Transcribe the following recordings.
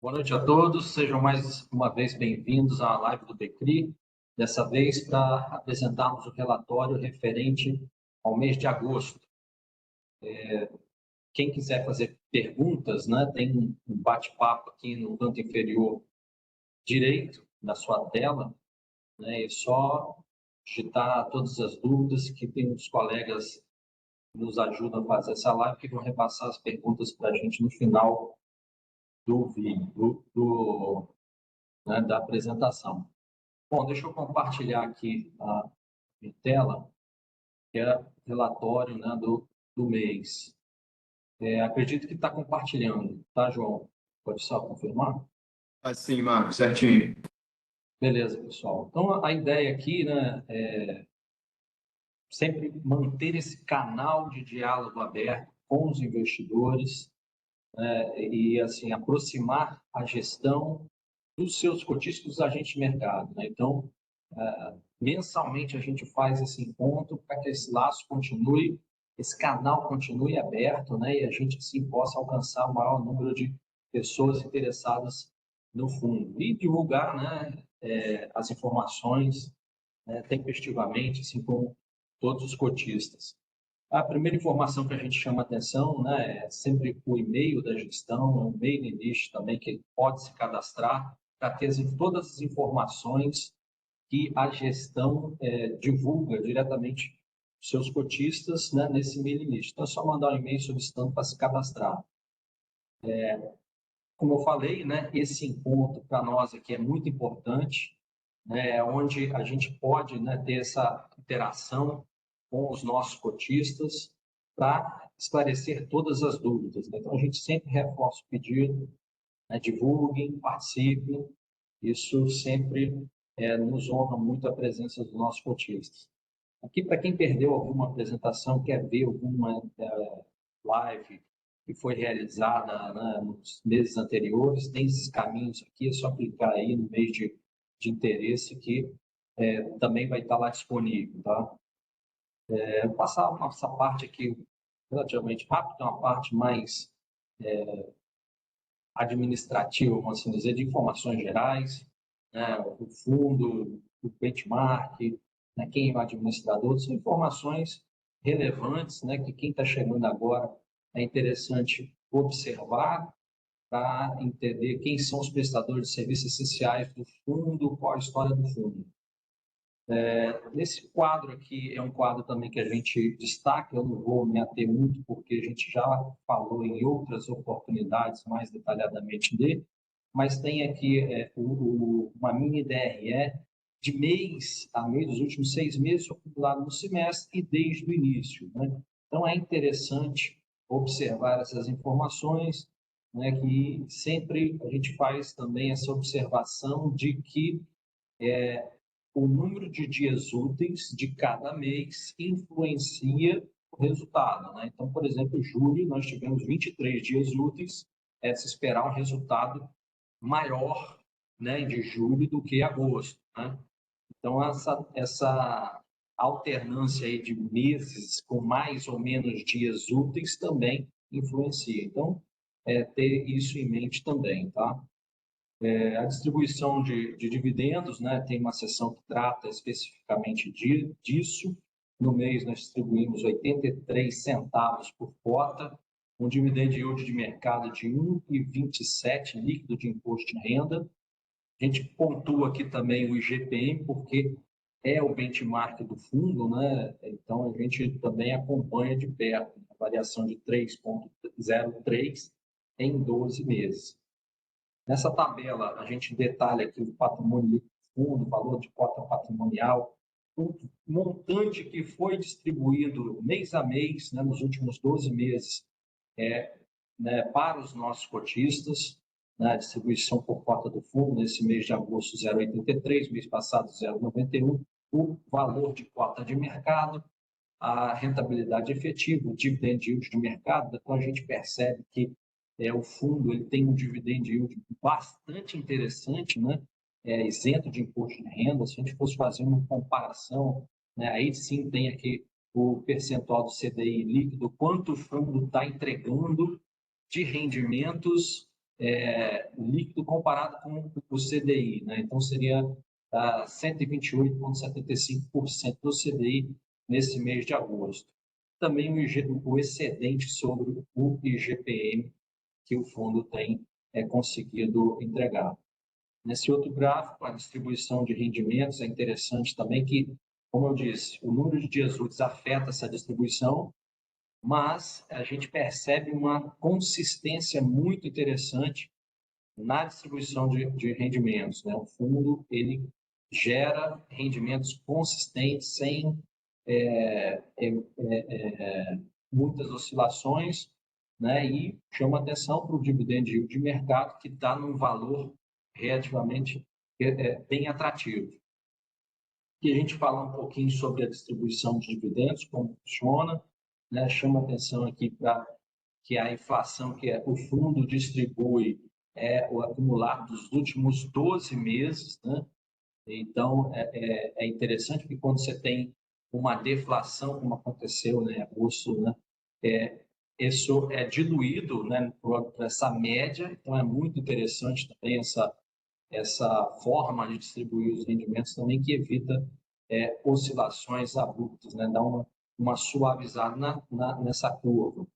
Boa noite a todos, sejam mais uma vez bem-vindos à live do Becri, dessa vez para apresentarmos o relatório referente ao mês de agosto. Quem quiser fazer perguntas, né, tem um bate-papo aqui no canto inferior direito da sua tela, né, é só digitar todas as dúvidas que tem os colegas que nos ajudam a fazer essa live, que vão repassar as perguntas para a gente no final do vídeo, né, da apresentação. Bom, deixa eu compartilhar aqui a minha tela, que é o relatório, né, do mês. Acredito que está compartilhando, tá, João? Pode só confirmar? Assim, Marcos, certinho. Beleza, pessoal. Então, a ideia aqui, né, é sempre manter esse canal de diálogo aberto com os investidores, né, e, assim, aproximar a gestão dos seus cotistas dos agentes de mercado, né? Então, mensalmente a gente faz esse encontro para que esse laço continue, esse canal continue aberto, né? E a gente assim possa alcançar o maior número de pessoas interessadas no fundo e divulgar, né, as informações, né, tempestivamente, assim como todos os cotistas. A primeira informação que a gente chama atenção, né, é sempre o e-mail da gestão, o mailing list também que pode se cadastrar para ter todas as informações que a gestão divulga diretamente os seus cotistas, né, nesse mailing list. Então, é só mandar um e-mail solicitando para se cadastrar. Como eu falei, né, esse encontro para nós aqui é muito importante, né, onde a gente pode, né, ter essa interação com os nossos cotistas para esclarecer todas as dúvidas, né? Então, a gente sempre reforça o pedido, né, divulguem, participem, isso sempre nos honra muito a presença dos nossos cotistas. Aqui, para quem perdeu alguma apresentação, quer ver alguma live que foi realizada, né, nos meses anteriores, tem esses caminhos aqui, é só clicar aí no mês de interesse que também vai estar lá disponível, tá? Vou passar a nossa parte aqui relativamente rápido, uma parte mais administrativa, vamos assim dizer, de informações gerais, né, o fundo, o benchmark, né, quem é o administrador, são informações relevantes, né, que quem está chegando agora é interessante observar para entender quem são os prestadores de serviços essenciais do fundo, qual a história do fundo. Nesse quadro aqui, é um quadro também que a gente destaca, eu não vou me ater muito, porque a gente já falou em outras oportunidades mais detalhadamente dele, mas tem aqui uma mini DRE de mês a mês, dos últimos 6 meses, acumulado no semestre e desde o início, né? Então, é interessante observar essas informações, né, que sempre a gente faz também essa observação de que o número de dias úteis de cada mês influencia o resultado, né? Então, por exemplo, em julho nós tivemos 23 dias úteis, se esperar um resultado maior, né, de julho do que agosto, né? Então, essa alternância aí de meses com mais ou menos dias úteis também influencia. Então, ter isso em mente também, tá? A distribuição de dividendos, né, tem uma seção que trata especificamente disso. No mês, nós distribuímos 83 centavos por cota, um dividend yield de mercado de 1,27 líquido de imposto de renda. A gente pontua aqui também o IGPM, porque é o benchmark do fundo, né? Então, a gente também acompanha de perto a variação de 3,03 em 12 meses. Nessa tabela, a gente detalha aqui o patrimônio líquido do fundo, o valor de cota patrimonial, o montante que foi distribuído mês a mês, né, nos últimos 12 meses, né, para os nossos cotistas, né, a distribuição por cota do fundo, nesse mês de agosto, 0,83, mês passado, 0,91, o valor de cota de mercado, a rentabilidade efetiva, o dividend yield de mercado. Então, a gente percebe que o fundo ele tem um dividend yield bastante interessante, né? Isento de imposto de renda. Se a gente fosse fazer uma comparação, né, aí sim tem aqui o percentual do CDI líquido, quanto o fundo está entregando de rendimentos líquido comparado com o CDI, né? Então, seria 128,75% do CDI nesse mês de agosto. Também o excedente sobre o IGPM que o fundo tem conseguido entregar. Nesse outro gráfico, a distribuição de rendimentos é interessante também que, como eu disse, o número de dias úteis afeta essa distribuição, mas a gente percebe uma consistência muito interessante na distribuição de rendimentos, né? O fundo ele gera rendimentos consistentes, sem muitas oscilações, né? E chama atenção para o dividend yield de mercado, que está num valor relativamente bem atrativo. Aqui a gente fala um pouquinho sobre a distribuição de dividendos, como funciona, né? Chama atenção aqui para que a inflação que o fundo distribui o acumulado dos últimos 12 meses, né? Então, é interessante que quando você tem uma deflação, como aconteceu, né, em agosto, né, isso é diluído, né, por essa média. Então, é muito interessante também essa forma de distribuir os rendimentos também, que evita oscilações abruptas, né, dá uma suavizada nessa curva.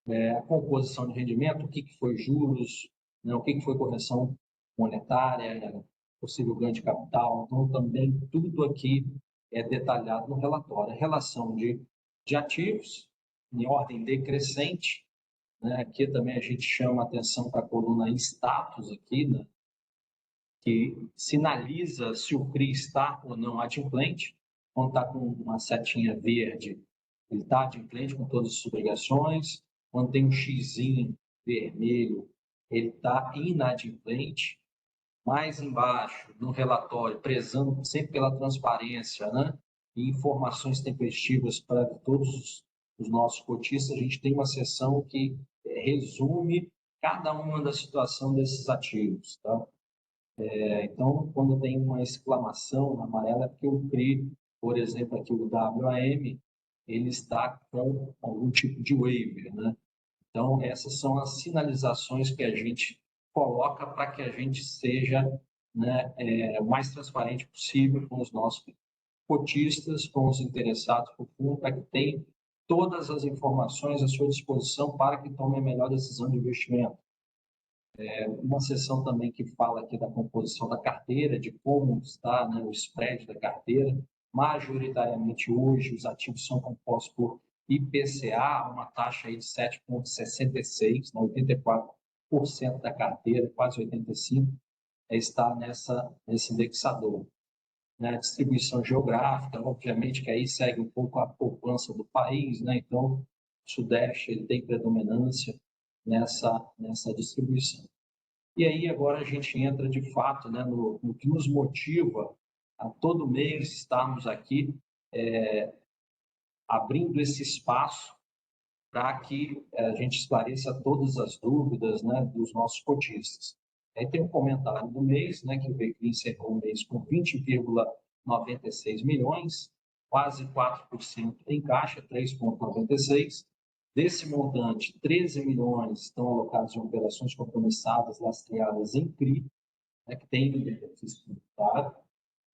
A composição de rendimento, o que foi juros, né, o que foi correção monetária, possível ganho de capital. Então, também tudo aqui é detalhado no relatório. A relação de ativos em ordem decrescente, né, aqui também a gente chama atenção para a coluna status aqui, né, que sinaliza se o CRI está ou não adimplente. Quando está com uma setinha verde, ele está adimplente com todas as obrigações. Quando tem um xizinho vermelho, ele está inadimplente. Mais embaixo, no relatório, prezando sempre pela transparência, né? E informações tempestivas para todos os nossos cotistas, a gente tem uma seção que resume cada uma da situação desses ativos, tá? Então, quando tem uma exclamação amarela, é porque o CRI, por exemplo, aqui o WAM, ele está com algum tipo de waiver, né? Então, essas são as sinalizações que a gente coloca para que a gente seja, né, o mais transparente possível com os nossos cotistas, com os interessados por fundo, para que tenham todas as informações à sua disposição para que tomem a melhor decisão de investimento. Uma seção também que fala aqui da composição da carteira, de como está, né, o spread da carteira. Majoritariamente hoje os ativos são compostos por IPCA, uma taxa aí de 7,66, né, 84% da carteira, quase 85%, está nesse indexador. Né, a distribuição geográfica, obviamente que aí segue um pouco a poupança do país, né? Então, o Sudeste ele tem predominância nessa distribuição. E aí agora a gente entra de fato, né, no que nos motiva a todo mês estarmos aqui abrindo esse espaço para que a gente esclareça todas as dúvidas, né, dos nossos cotistas. Aí tem um comentário do mês, né, que o BECRI encerrou o mês com 20,96 milhões, quase 4% em caixa, 3,96. Desse montante, 13 milhões estão alocados em operações compromissadas, lastreadas em CRI, né, que tem benefício tributário.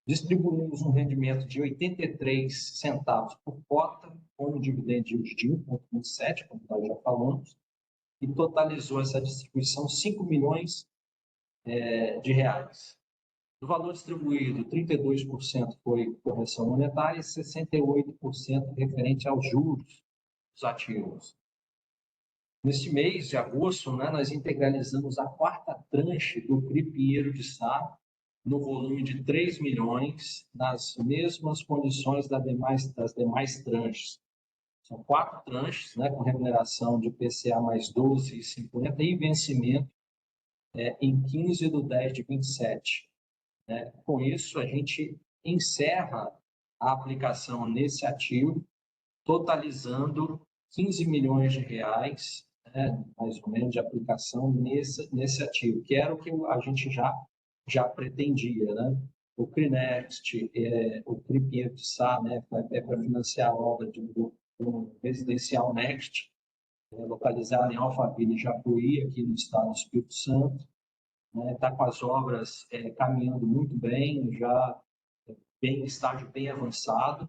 Distribuímos um rendimento de 83 centavos por cota, com um dividend yield de 1,27, como nós já falamos, e totalizou essa distribuição 5 milhões de reais. Do valor distribuído, 32% foi correção monetária e 68% referente aos juros dos ativos. Neste mês de agosto, né, nós integralizamos a quarta tranche do CRI Pinheiro de Sá, no volume de 3 milhões, nas mesmas condições das demais tranches. São 4 tranches, né, com remuneração de IPCA mais 12,50 e vencimento em 15 de 10 de 27. Com isso, a gente encerra a aplicação nesse ativo, totalizando 15 milhões de reais, né, mais ou menos, de aplicação nesse ativo, que era o que a gente já pretendia, né? O CRINEXT, o CRI Pinheiro de Sá, né, é para financiar a obra do residencial Next, localizada em Alphaville e Japuí, aqui no estado do Espírito Santo. Está com as obras caminhando muito bem, já em estágio bem avançado,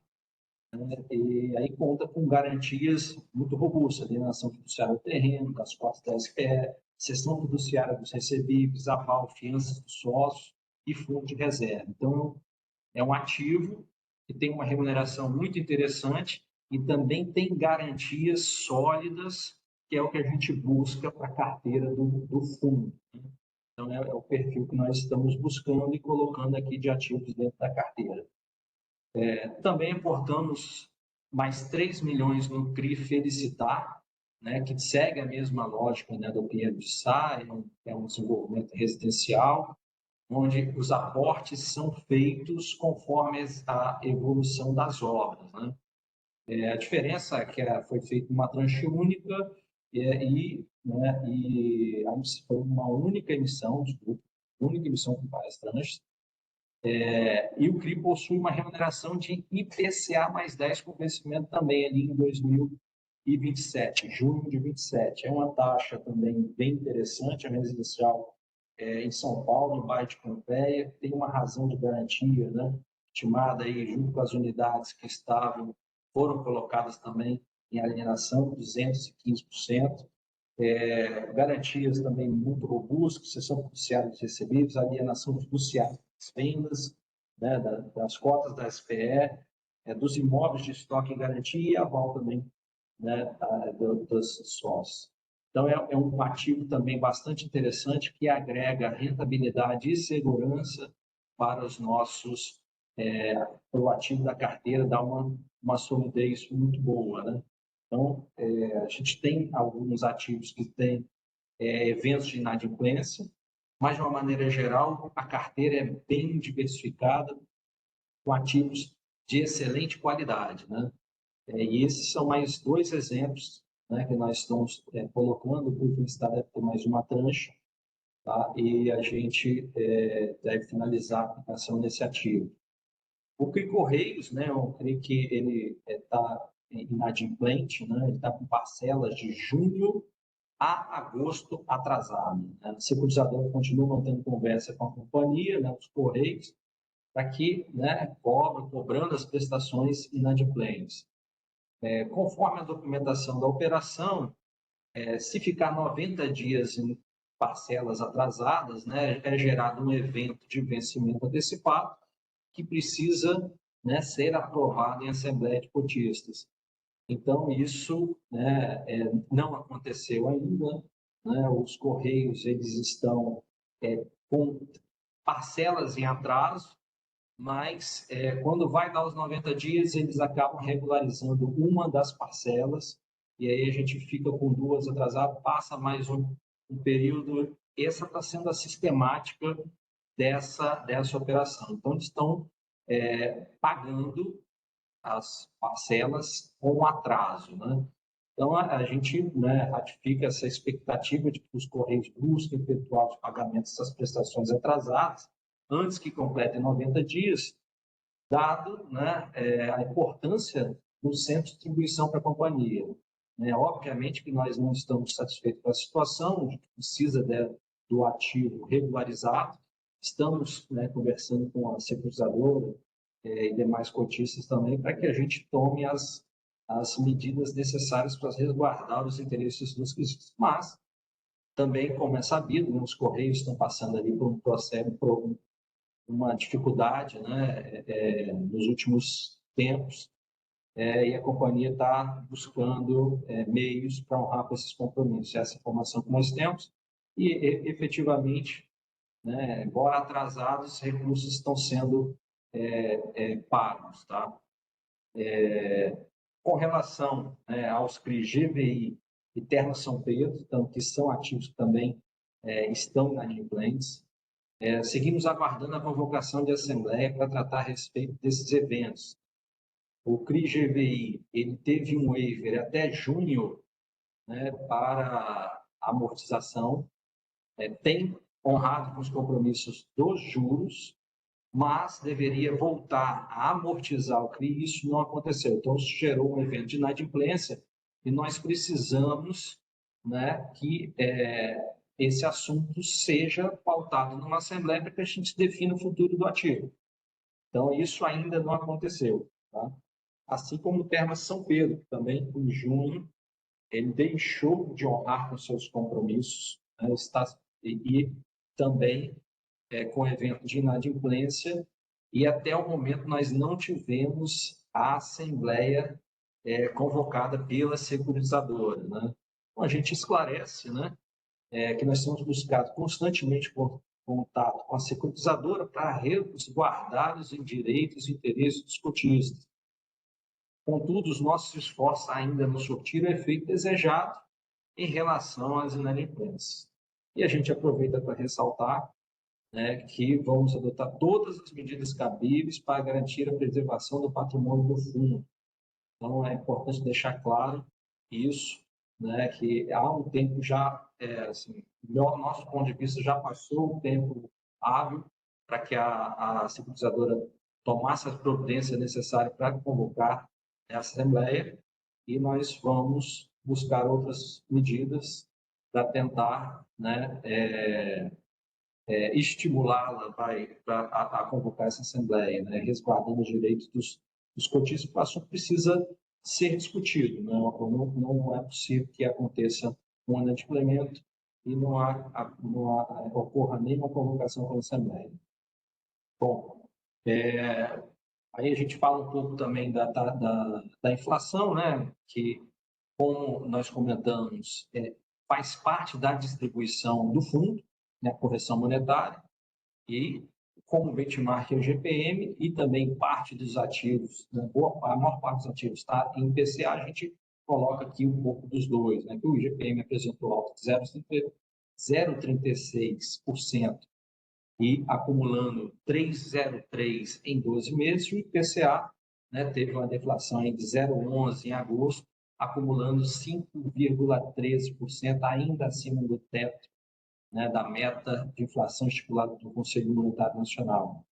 e aí conta com garantias muito robustas, alienação fiduciária do terreno, das cotas da SPE, cessão fiduciária dos recebíveis, aval, fianças dos sócios e fundo de reserva. Então, é um ativo que tem uma remuneração muito interessante e também tem garantias sólidas, que é o que a gente busca para a carteira do fundo. Então, é o perfil que nós estamos buscando e colocando aqui de ativos dentro da carteira. Também aportamos mais 3 milhões no CRI Felicitar, que segue a mesma lógica do Pinheiro de Sá, é um desenvolvimento residencial, onde os aportes são feitos conforme a evolução das obras. A diferença é que foi feita uma tranche única e foi uma única emissão, com várias tranches, e o CRI possui uma remuneração de IPCA mais 10 com vencimento também ali em 2027, junho de 27. É uma taxa também bem interessante, a residencial em São Paulo, no bairro de Pompeia, tem uma razão de garantia, estimada aí junto com as unidades que foram colocadas também em alienação, 215%. Garantias também muito robustas, cessão fiduciária dos recebíveis, alienação fiduciária das vendas, das cotas da SPE, dos imóveis de estoque em garantia e aval também dos sócios. Então, é um ativo também bastante interessante que agrega rentabilidade e segurança para os nossos, o ativo da carteira, dá uma solidez muito boa. Então, a gente tem alguns ativos que têm eventos de inadimplência, mas, de uma maneira geral, a carteira é bem diversificada, com ativos de excelente qualidade. E esses são mais 2 exemplos que nós estamos colocando. O Grupo Estado deve ter mais uma tranche, tá? E a gente deve finalizar a aplicação desse ativo. O CRI Correios, eu creio que ele está inadimplente, ele está com parcelas de junho a agosto atrasado. A securitizadora continua mantendo conversa com a companhia, os Correios, para que cobrando as prestações inadimplentes. Conforme a documentação da operação, se ficar 90 dias em parcelas atrasadas, é gerado um evento de vencimento antecipado que precisa ser aprovado em Assembleia de Cotistas. Então, isso não aconteceu ainda. Os Correios eles estão com parcelas em atraso, mas quando vai dar os 90 dias, eles acabam regularizando uma das parcelas, e aí a gente fica com 2 atrasadas, passa mais um período. Essa está sendo a sistemática dessa operação. Então, eles estão pagando as parcelas com atraso. Então, a gente ratifica essa expectativa de que os Correios busquem efetuar os pagamentos dessas prestações atrasadas antes que completem 90 dias, dado a importância do centro de distribuição para a companhia. Obviamente que nós não estamos satisfeitos com a situação, a gente precisa do ativo regularizado, estamos conversando com a securitizadora e demais cotistas também, para que a gente tome as medidas necessárias para resguardar os interesses dos clientes. Mas, também, como é sabido, os Correios estão passando ali por um processo, por uma dificuldade nos últimos tempos, e a companhia está buscando meios para honrar com esses compromissos. Essa informação que nós temos, e efetivamente, embora atrasados, os recursos estão sendo pagos. Tá? Com relação aos CRI GVI e Terra São Pedro, então, que são ativos que também estão inadimplentes, seguimos aguardando a convocação de assembleia para tratar a respeito desses eventos. O CRI GVI ele teve um waiver até junho para amortização, tem honrado com os compromissos dos juros, mas deveria voltar a amortizar o CRI, e isso não aconteceu. Então, isso gerou um evento de inadimplência e nós precisamos, né, que esse assunto seja pautado numa assembleia para que a gente defina o futuro do ativo. Então, isso ainda não aconteceu. Tá? Assim como o Termas São Pedro, também em junho, ele deixou de honrar com seus compromissos, né, e também com evento de inadimplência, e até o momento nós não tivemos a assembleia convocada pela securitizadora. Né? Então, a gente esclarece, né, que nós temos buscado constantemente contato com a securitizadora para resguardar os direitos e interesses dos cotistas. Contudo, os nossos esforços ainda não surtiram o efeito desejado em relação às inadimplências. E a gente aproveita para ressaltar, né, que vamos adotar todas as medidas cabíveis para garantir a preservação do patrimônio do fundo. Então, é importante deixar claro isso, né, que há um tempo já, assim, nosso ponto de vista, já passou o tempo hábil para que a securitizadora tomasse as providências necessárias para convocar a Assembleia, e nós vamos buscar outras medidas para tentar, né, estimulá-la a convocar essa Assembleia, né, resguardando os direitos dos cotistas, porque o assunto precisa ser discutido. Não é possível que aconteça um inadimplemento e não ocorra nenhuma convocação pela Assembleia. Bom, aí a gente fala um pouco também da inflação, né, que, como nós comentamos, faz parte da distribuição do fundo, né, correção monetária, e como benchmark é o GPM e também parte dos ativos, né, a maior parte dos ativos está em IPCA, a gente coloca aqui um pouco dos dois, né, que o IGPM apresentou alta de 0,36% e acumulando 3,03% em 12 meses, o IPCA, né, teve uma deflação de 0,11% em agosto, acumulando 5,13%, ainda acima do teto, né, da meta de inflação estipulada pelo Conselho Monetário Nacional.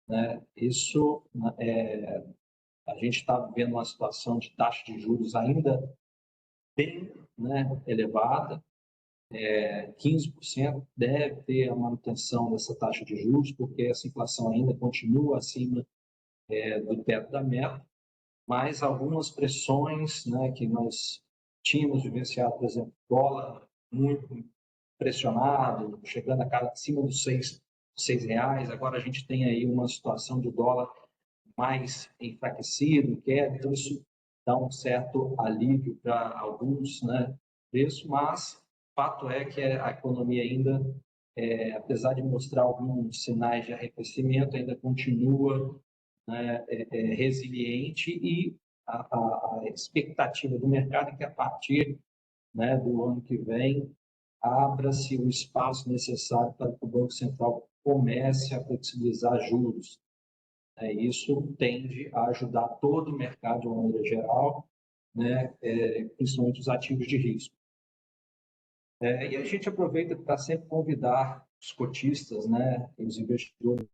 Né? Isso, a gente está vivendo uma situação de taxa de juros ainda bem, né, elevada, 15% deve ter a manutenção dessa taxa de juros, porque essa inflação ainda continua acima do teto da meta, mas algumas pressões, né, que nós tínhamos vivenciado, por exemplo, dólar muito pressionado, chegando acima dos R$ 6, agora a gente tem aí uma situação de dólar mais enfraquecido, então isso dá um certo alívio para alguns, né, preços, mas fato é que a economia ainda, apesar de mostrar alguns sinais de arrefecimento, ainda continua, né, resiliente, e a expectativa do mercado é que a partir, né, do ano que vem abra-se o espaço necessário para que o Banco Central comece a flexibilizar juros. Isso tende a ajudar todo o mercado de uma maneira geral, né, principalmente os ativos de risco. E a gente aproveita para sempre convidar os cotistas, né, e os investidores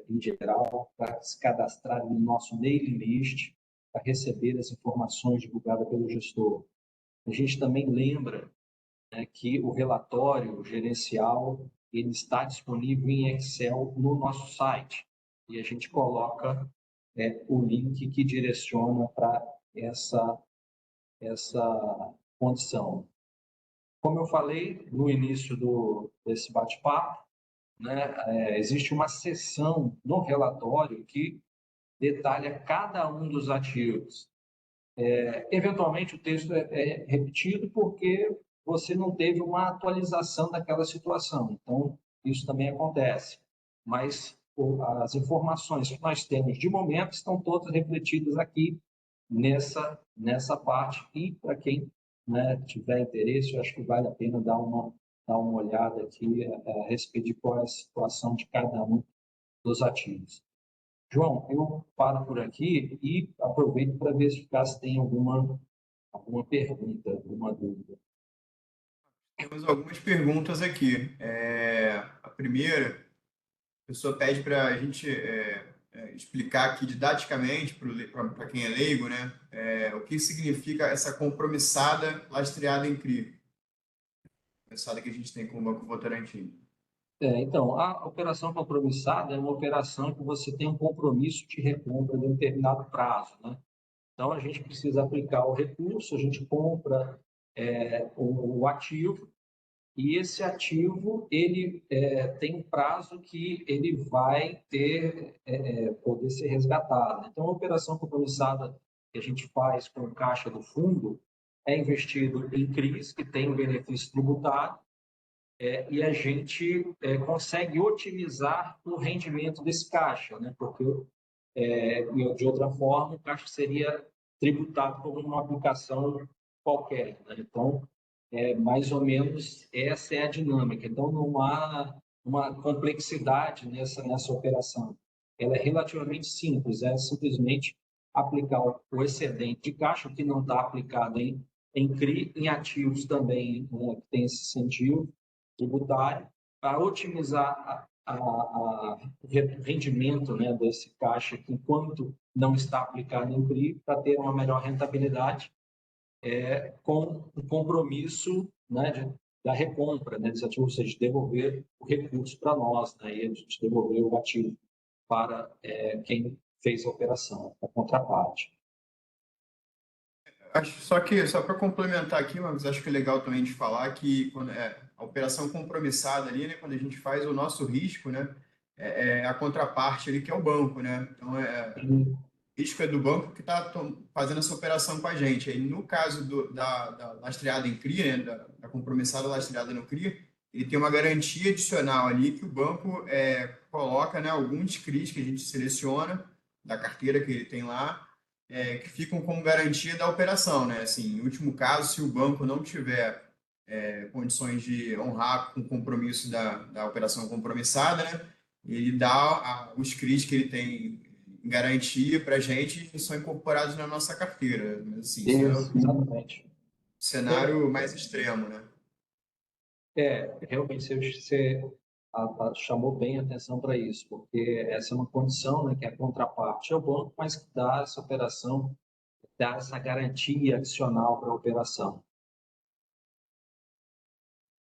em geral, para se cadastrarem no nosso mailing list, para receber as informações divulgadas pelo gestor. A gente também lembra, né, que o relatório gerencial ele está disponível em Excel no nosso site, e a gente coloca o link que direciona para essa condição. Como eu falei no início desse bate-papo, né, existe uma seção no relatório que detalha cada um dos ativos. Eventualmente, o texto é repetido porque você não teve uma atualização daquela situação. Então, isso também acontece. Mas as informações que nós temos de momento estão todas refletidas aqui nessa parte. E para quem, né, tiver interesse, eu acho que vale a pena dar uma olhada aqui a respeito de qual é a situação de cada um dos ativos. João, eu paro por aqui e aproveito para verificar se tem alguma pergunta, alguma dúvida. Temos algumas perguntas aqui. A primeira, a pessoa pede para a gente explicar aqui didaticamente para quem é leigo, né, o que significa essa compromissada lastreada em CRI, compromissada que a gente tem com o Banco Votorantim. Então, a operação compromissada é uma operação que você tem um compromisso de recompra de um determinado prazo, né? Então, a gente precisa aplicar o recurso, a gente compra o ativo, e esse ativo ele tem um prazo que ele vai poder ser resgatado. Então, a operação compromissada que a gente faz com o caixa do fundo é investido em CRIs, que tem um benefício tributário, e a gente consegue otimizar o rendimento desse caixa, né? Porque de outra forma o caixa seria tributado por uma aplicação qualquer, né? Então, mais ou menos essa é a dinâmica. Então, não há uma complexidade nessa operação. Ela é relativamente simples, é simplesmente aplicar o excedente de caixa, que não está aplicado em CRI, em ativos também, né, que tem esse incentivo tributário, para otimizar o rendimento, né, desse caixa, que, enquanto não está aplicado em CRI, para ter uma melhor rentabilidade, com o compromisso, né, da recompra, né, desse ativo, ou seja, de devolver o recurso para nós, né, e a gente devolver o ativo para quem fez a operação, a contraparte. Acho só para complementar aqui, mas acho que é legal também de falar que quando a operação compromissada ali, né, quando a gente faz o nosso risco, né, a contraparte ali que é o banco, né? Então o risco é do banco que está fazendo essa operação com a gente. Aí no caso da lastreada em CRI, né, da compromissada lastreada no CRI, ele tem uma garantia adicional ali que o banco coloca, né, alguns CRIs que a gente seleciona da carteira que ele tem lá, que ficam como garantia da operação, né? Assim, em último caso, se o banco não tiver condições de honrar com o compromisso da operação compromissada, né? Ele dá os CRIs que ele tem em garantia para a gente e são incorporados na nossa carteira. Mas, assim, isso é Isso, o exatamente. cenário mais extremo, né? Realmente você chamou bem a atenção para isso, porque essa é uma condição, né, que a contraparte é o banco, mas que dá essa operação, dá essa garantia adicional para a operação.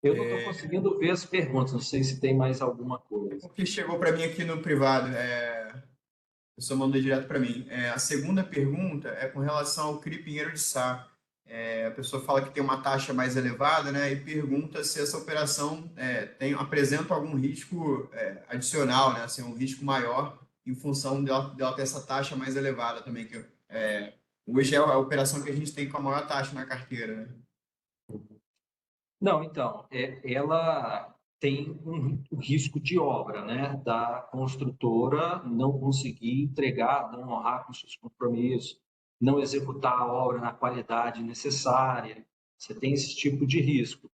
Eu não estou conseguindo ver as perguntas, não sei se tem mais alguma coisa. Porque chegou para mim aqui no privado, a pessoa mandou direto para mim. A segunda pergunta é com relação ao CRI Pinheiro de Sá. A pessoa fala que tem uma taxa mais elevada, né, e pergunta se essa operação apresenta algum risco adicional, né, assim, um risco maior em função dela ter essa taxa mais elevada também, que hoje é a operação que a gente tem com a maior taxa na carteira, né? Não, então, ela tem um risco de obra, né, da construtora não conseguir entregar, não honrar com seus compromissos, não executar a obra na qualidade necessária. Você tem esse tipo de risco.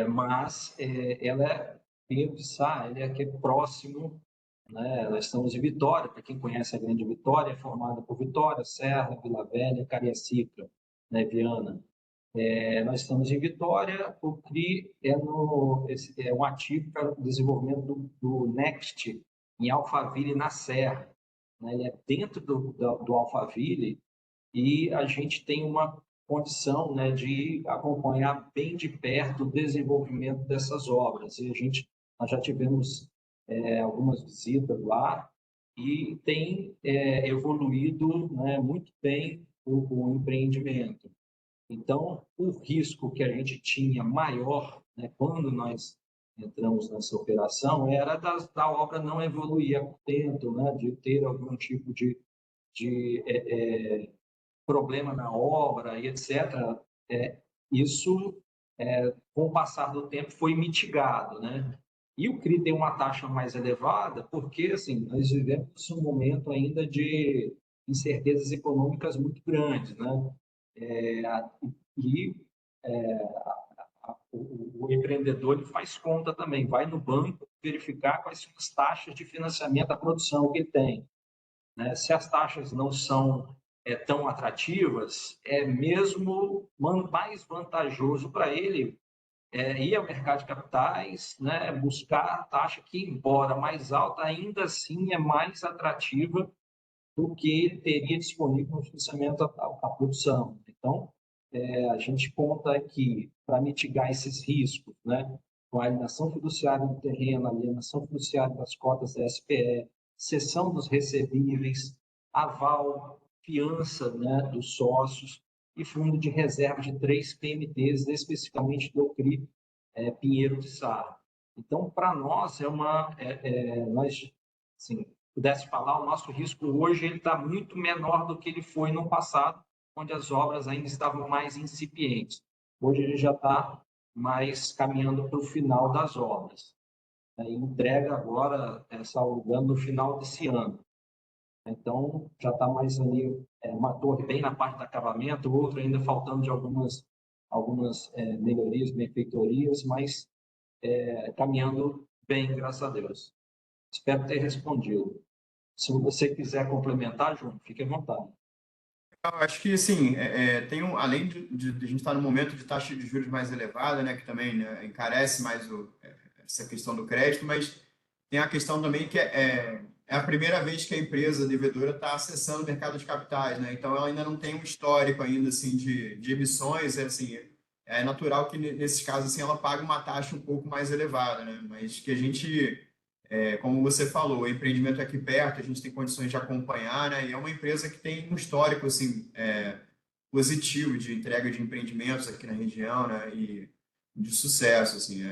Mas ela é Pinheiro de Sá, ele é aqui próximo, né? Nós estamos em Vitória, para quem conhece a Grande Vitória, é formada por Vitória, Serra, Vila Velha, Cariacica, né, Viana. Nós estamos em Vitória, o CRI é um ativo para o desenvolvimento do Next em Alphaville, na Serra, né? Ele é dentro do Alphaville, e a gente tem uma condição, né, de acompanhar bem de perto o desenvolvimento dessas obras. E nós já tivemos algumas visitas lá e tem evoluído, né, muito bem o empreendimento. Então, o risco que a gente tinha maior, né, quando nós entramos nessa operação, era da obra não evoluir a tempo, né, de ter algum tipo de problema na obra e etc. Isso, com o passar do tempo, foi mitigado, né? E o CRI tem uma taxa mais elevada porque, assim, nós vivemos um momento ainda de incertezas econômicas muito grandes, né? E o empreendedor ele faz conta também, vai no banco verificar quais são as taxas de financiamento da produção que ele tem, né? Se as taxas não são tão atrativas, é mesmo mais vantajoso para ele ir ao mercado de capitais, né, buscar a taxa que, embora mais alta, ainda assim é mais atrativa do que ele teria disponível no financiamento à produção. Então, a gente conta aqui, para mitigar esses riscos, né, com a alienação fiduciária do terreno, alienação fiduciária das cotas da SPE, cessão dos recebíveis, aval, fiança, né, dos sócios e fundo de reserva de 3 PMTs, especificamente do CRI Pinheiro de Sá. Então, para nós, nós, assim, pudesse falar, o nosso risco hoje está muito menor do que ele foi no passado, onde as obras ainda estavam mais incipientes. Hoje ele já está mais caminhando para o final das obras. Entrega agora, salvando no final desse ano. Então, já está mais ali, uma torre bem na parte do acabamento, outro ainda faltando de algumas melhorias, benfeitorias, mas caminhando bem, graças a Deus. Espero ter respondido. Se você quiser complementar, João, fique à vontade. Eu acho que, assim, além de a gente estar no momento de taxa de juros mais elevada, né, que também, né, encarece mais essa questão do crédito, mas tem a questão também que é a primeira vez que a empresa devedora está acessando o mercado de capitais, né? Então, ela ainda não tem um histórico ainda, assim, de emissões, assim, é natural que nesses casos, assim, ela pague uma taxa um pouco mais elevada, né? Mas que a gente como você falou, o empreendimento é aqui perto, a gente tem condições de acompanhar, né? E é uma empresa que tem um histórico assim, positivo de entrega de empreendimentos aqui na região, né? E de sucesso, assim.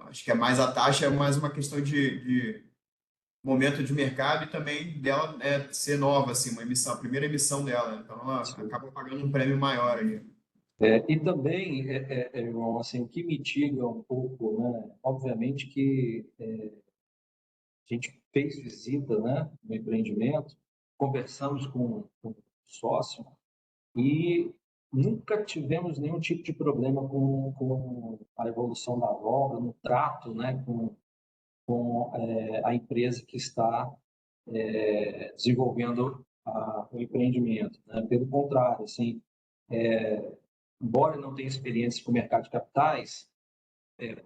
Acho que é mais a taxa é mais uma questão de momento de mercado e também dela ser nova, assim, uma emissão, a primeira emissão dela, né? Então ela Sim. acaba pagando um prêmio maior ali. E também, João, assim, o que mitiga um pouco, né? Obviamente que a gente fez visita, né, no empreendimento, conversamos com o sócio e nunca tivemos nenhum tipo de problema com a evolução da obra, no trato, né, com a empresa que está desenvolvendo o empreendimento. Né? Pelo contrário, assim, embora não tenha experiência com o mercado de capitais,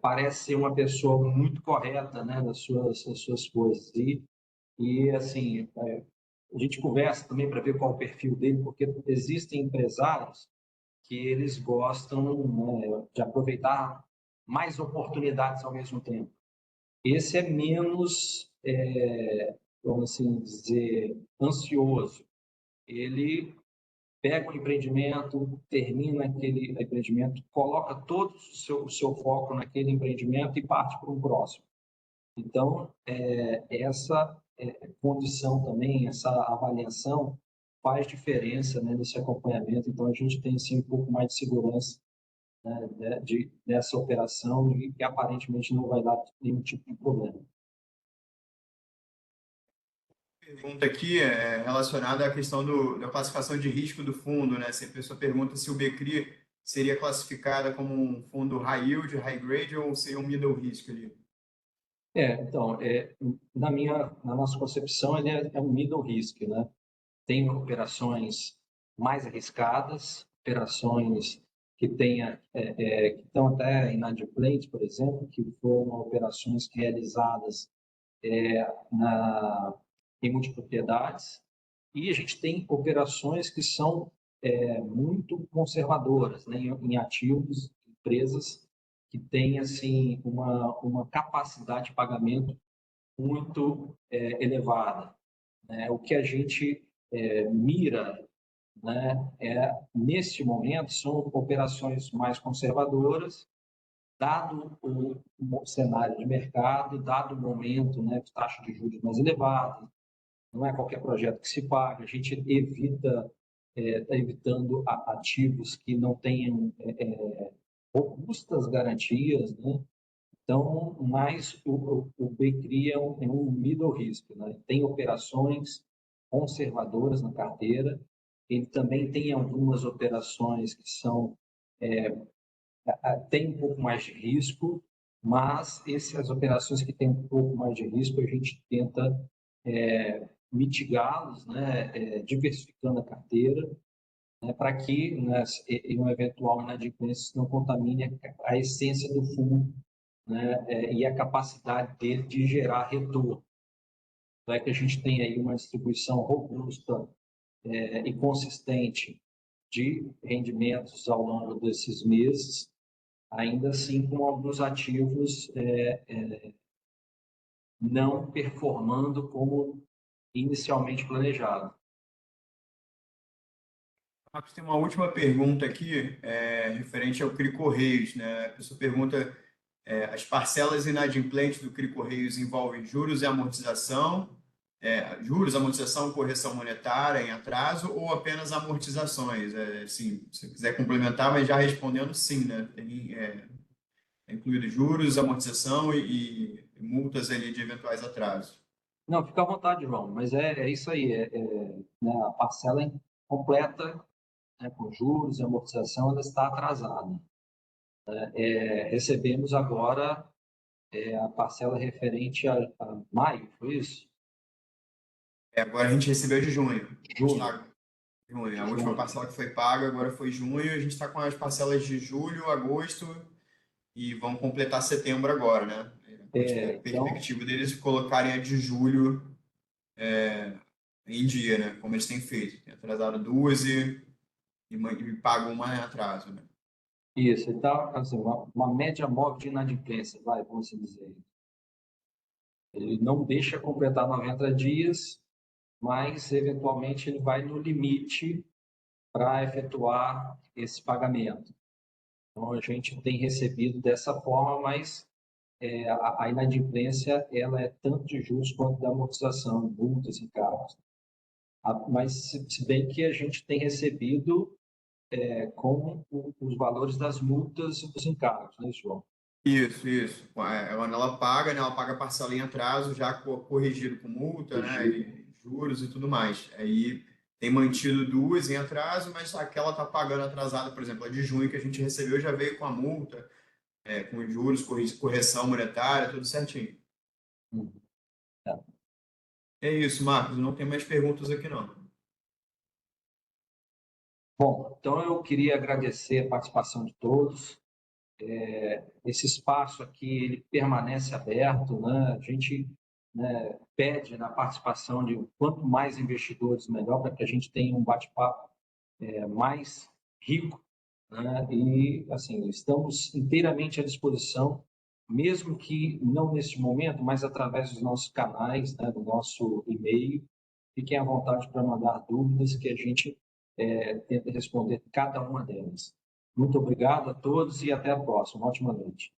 parece ser uma pessoa muito correta, né, das suas coisas. E assim, a gente conversa também para ver qual é o perfil dele, porque existem empresários que eles gostam, né, de aproveitar mais oportunidades ao mesmo tempo. Esse é menos, vamos assim dizer, ansioso. Ele pega o empreendimento, termina aquele empreendimento, coloca todo o seu foco naquele empreendimento e parte para um próximo. Então, essa condição também, essa avaliação faz diferença, né, nesse acompanhamento. Então, a gente tem, sim, um pouco mais de segurança, né, dessa operação e que aparentemente não vai dar nenhum tipo de problema. Pergunta aqui é relacionada à questão da classificação de risco do fundo, né? Se a pessoa pergunta se o BCRI seria classificada como um fundo high yield, high grade ou seria um middle risk ali. Então, na nossa concepção, ele é um middle risk, né? Tem operações mais arriscadas, operações que que estão até inadimplentes, por exemplo, que foram operações realizadas em multipropriedades, e a gente tem operações que são muito conservadoras, né, em ativos, empresas que têm assim uma capacidade de pagamento muito elevada, né? O que a gente mira, né, neste momento são operações mais conservadoras, dado o cenário de mercado, dado o momento, né, de taxa de juros mais elevada. Não é qualquer projeto que se paga, a gente está evitando ativos que não tenham robustas garantias, né? Então, mais o BCRI é um middle risk, né? Tem operações conservadoras na carteira, ele também tem algumas operações que são tem um pouco mais de risco, mas essas operações que têm um pouco mais de risco, a gente tenta mitigá-los, né, diversificando a carteira né, para que, né, em uma eventual inadimplência não contamine a essência do fundo, né, e a capacidade dele de gerar retorno. Então, é que a gente tem aí uma distribuição robusta e consistente de rendimentos ao longo desses meses, ainda assim com alguns ativos não performando como inicialmente planejado. Marcos, tem uma última pergunta aqui, referente ao CRI Correios, né? A pessoa pergunta, as parcelas inadimplentes do CRI Correios envolvem juros e amortização, juros, amortização, correção monetária em atraso ou apenas amortizações? Sim, se você quiser complementar, mas já respondendo sim, né? Tem, incluído juros, amortização e multas ali de eventuais atrasos. Não, fica à vontade, João, mas é isso aí, né, a parcela completa, né, com juros e amortização, ela está atrasada. Recebemos agora a parcela referente a maio, foi isso? Agora a gente recebeu de junho. A gente Junho. está junho. A última Junho. parcela que foi paga agora foi junho. A gente está com as parcelas de julho, agosto e vão completar setembro agora, né? A Então, perspectiva deles colocarem a de julho em dia, né? Como eles têm feito. Tem atrasado duas e pagam uma em atraso, né? isso, então, assim, uma média móvel de inadimplência, vamos assim dizer. Ele não deixa completar 90 dias, mas, eventualmente, ele vai no limite para efetuar esse pagamento. Então, a gente tem recebido dessa forma, mas a inadimplência ela é tanto de juros quanto da amortização, multas e cargos. Mas, se bem que a gente tem recebido com os valores das multas e dos encargos, né, João? Isso, isso. Quando ela paga, né? Ela paga parcela em atraso, já corrigido com multa, né? E juros e tudo mais. Aí tem mantido duas em atraso, mas aquela tá pagando atrasada, por exemplo, a de junho que a gente recebeu já veio com a multa, com juros, correção monetária, tudo certinho. Uhum. Tá. É isso, Marcos. Não tem mais perguntas aqui, não. Bom, então eu queria agradecer a participação de todos. Esse espaço aqui ele permanece aberto, né? A gente, né, pede na participação de quanto mais investidores, melhor, para que a gente tenha um bate-papo mais rico, né? E, assim, estamos inteiramente à disposição, mesmo que não neste momento, mas através dos nossos canais, né, do nosso e-mail. Fiquem à vontade para mandar dúvidas que a gente tenta responder cada uma delas. Muito obrigado a todos e até a próxima. Ótima noite.